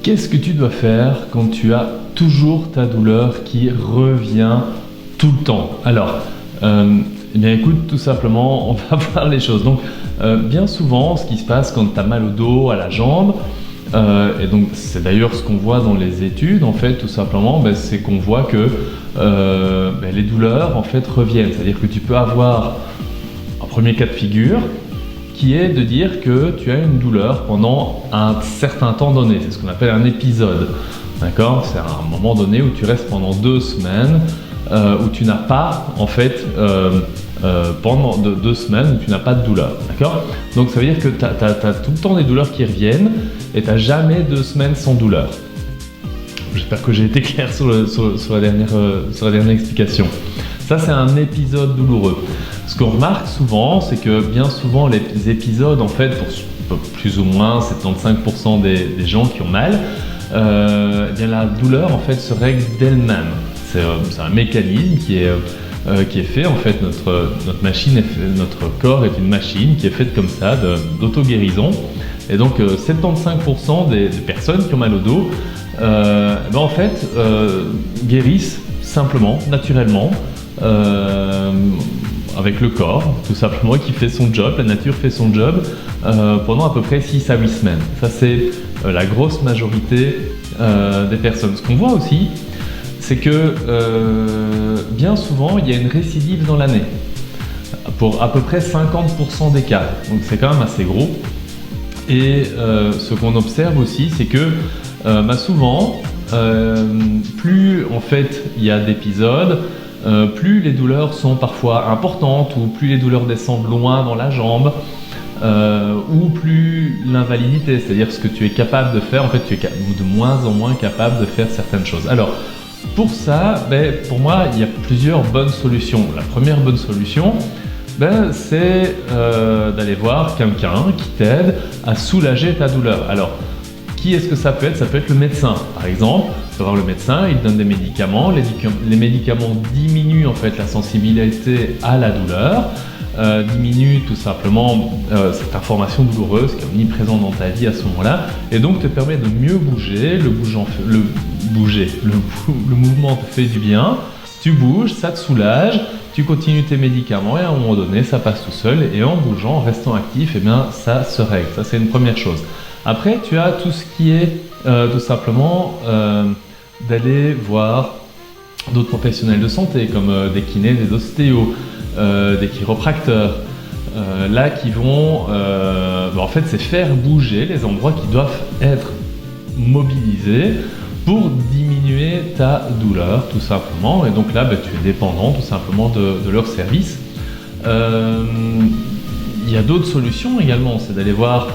Qu'est-ce que tu dois faire quand tu as toujours ta douleur qui revient tout le temps? Alors, eh bien écoute, tout simplement, on va voir les choses. Donc, bien souvent, ce qui se passe quand tu as mal au dos, à la jambe, et donc c'est d'ailleurs ce qu'on voit dans les études, en fait, tout simplement, c'est qu'on voit que les douleurs, en fait, reviennent. C'est-à-dire que tu peux avoir un premier cas de figure, qui est de dire que tu as une douleur pendant un certain temps donné. C'est ce qu'on appelle un épisode. D'accord ? C'est un moment donné où tu restes pendant 2 semaines, où tu n'as pas, en fait, pendant 2 semaines, où tu n'as pas de douleur. D'accord ? Donc ça veut dire que tu as tout le temps des douleurs qui reviennent et tu n'as jamais 2 semaines sans douleur. J'espère que j'ai été clair sur la dernière explication. Ça, c'est un épisode douloureux. Ce qu'on remarque souvent, c'est que bien souvent, les épisodes, en fait, pour plus ou moins 75% des gens qui ont mal, eh bien, la douleur, en fait, se règle d'elle-même. C'est un mécanisme qui est fait, en fait, notre corps est une machine qui est faite comme ça, d'auto-guérison. Et donc, 75% des personnes qui ont mal au dos, en fait, guérissent simplement, naturellement, avec le corps, tout simplement, qui fait son job, la nature fait son job pendant à peu près 6 à 8 semaines. Ça, c'est la grosse majorité des personnes. Ce qu'on voit aussi, c'est que bien souvent, il y a une récidive dans l'année, pour à peu près 50% des cas. Donc c'est quand même assez gros. Et ce qu'on observe aussi, c'est que souvent, plus en fait il y a d'épisodes, plus les douleurs sont parfois importantes, ou plus les douleurs descendent loin dans la jambe, ou plus l'invalidité, c'est-à-dire ce que tu es capable de faire, en fait tu es de moins en moins capable de faire certaines choses. Alors pour ça, pour moi il y a plusieurs bonnes solutions. La première bonne solution, c'est d'aller voir quelqu'un qui t'aide à soulager ta douleur. Alors, qui est-ce que ça peut être? Ça peut être le médecin, par exemple. Tu vas voir le médecin, il te donne des médicaments. Les médicaments diminuent en fait la sensibilité à la douleur, diminuent tout simplement cette information douloureuse qui est omniprésente dans ta vie à ce moment-là, et donc te permet de mieux bouger. Le mouvement te fait du bien. Tu bouges, ça te soulage. Tu continues tes médicaments et à un moment donné, ça passe tout seul, et en bougeant, en restant actif, ça se règle. Ça, c'est une première chose. Après, tu as tout ce qui est tout simplement d'aller voir d'autres professionnels de santé, comme des kinés, des ostéos, des chiropracteurs, là qui vont, en fait, c'est faire bouger les endroits qui doivent être mobilisés pour diminuer ta douleur, tout simplement. Et donc là, tu es dépendant tout simplement de leur service. Il y a d'autres solutions également, c'est d'aller voir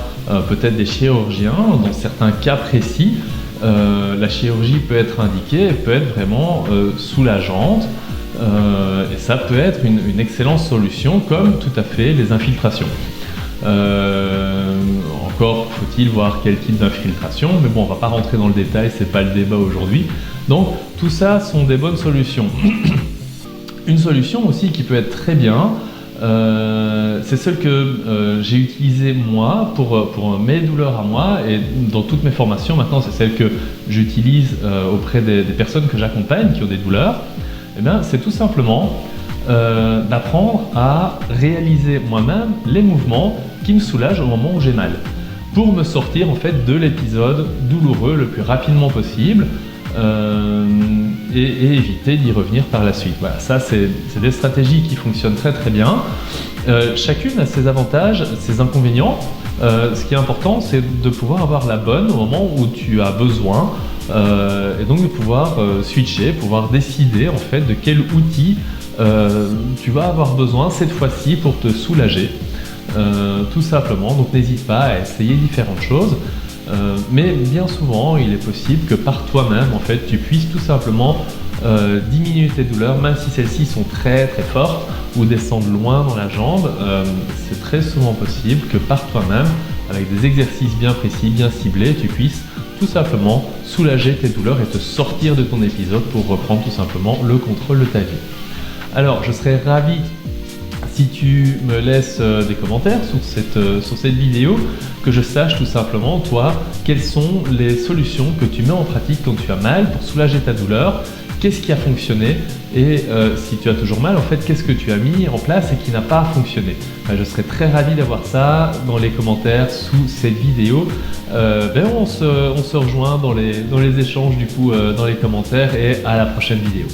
peut-être des chirurgiens. Dans certains cas précis, la chirurgie peut être indiquée et peut être vraiment soulageante. Et ça peut être une excellente solution, comme tout à fait les infiltrations. Encore faut-il voir quel type d'infiltration, mais bon, on ne va pas rentrer dans le détail, c'est pas le débat aujourd'hui. Donc tout ça sont des bonnes solutions. Une solution aussi qui peut être très bien, c'est celle que j'ai utilisée moi pour mes douleurs à moi, et dans toutes mes formations maintenant, c'est celle que j'utilise auprès des personnes que j'accompagne qui ont des douleurs. C'est tout simplement d'apprendre à réaliser moi-même les mouvements qui me soulagent au moment où j'ai mal, pour me sortir en fait de l'épisode douloureux le plus rapidement possible, et éviter d'y revenir par la suite. Voilà, ça c'est des stratégies qui fonctionnent très très bien. Chacune a ses avantages, ses inconvénients. Ce qui est important, c'est de pouvoir avoir la bonne au moment où tu as besoin, et donc de pouvoir switcher, pouvoir décider en fait de quel outil tu vas avoir besoin cette fois-ci pour te soulager, tout simplement. Donc n'hésite pas à essayer différentes choses, mais bien souvent il est possible que par toi-même en fait tu puisses tout simplement diminuer tes douleurs, même si celles-ci sont très très fortes ou descendent loin dans la jambe. C'est très souvent possible que par toi-même, avec des exercices bien précis, bien ciblés, tu puisses tout simplement soulager tes douleurs et te sortir de ton épisode pour reprendre tout simplement le contrôle de ta vie. Alors, je serais ravi si tu me laisses des commentaires sur cette vidéo, que je sache tout simplement, toi, quelles sont les solutions que tu mets en pratique quand tu as mal pour soulager ta douleur. Qu'est-ce qui a fonctionné et si tu as toujours mal, en fait, qu'est-ce que tu as mis en place et qui n'a pas fonctionné. Je serais très ravi d'avoir ça dans les commentaires sous cette vidéo. On se rejoint dans les échanges du coup dans les commentaires et à la prochaine vidéo.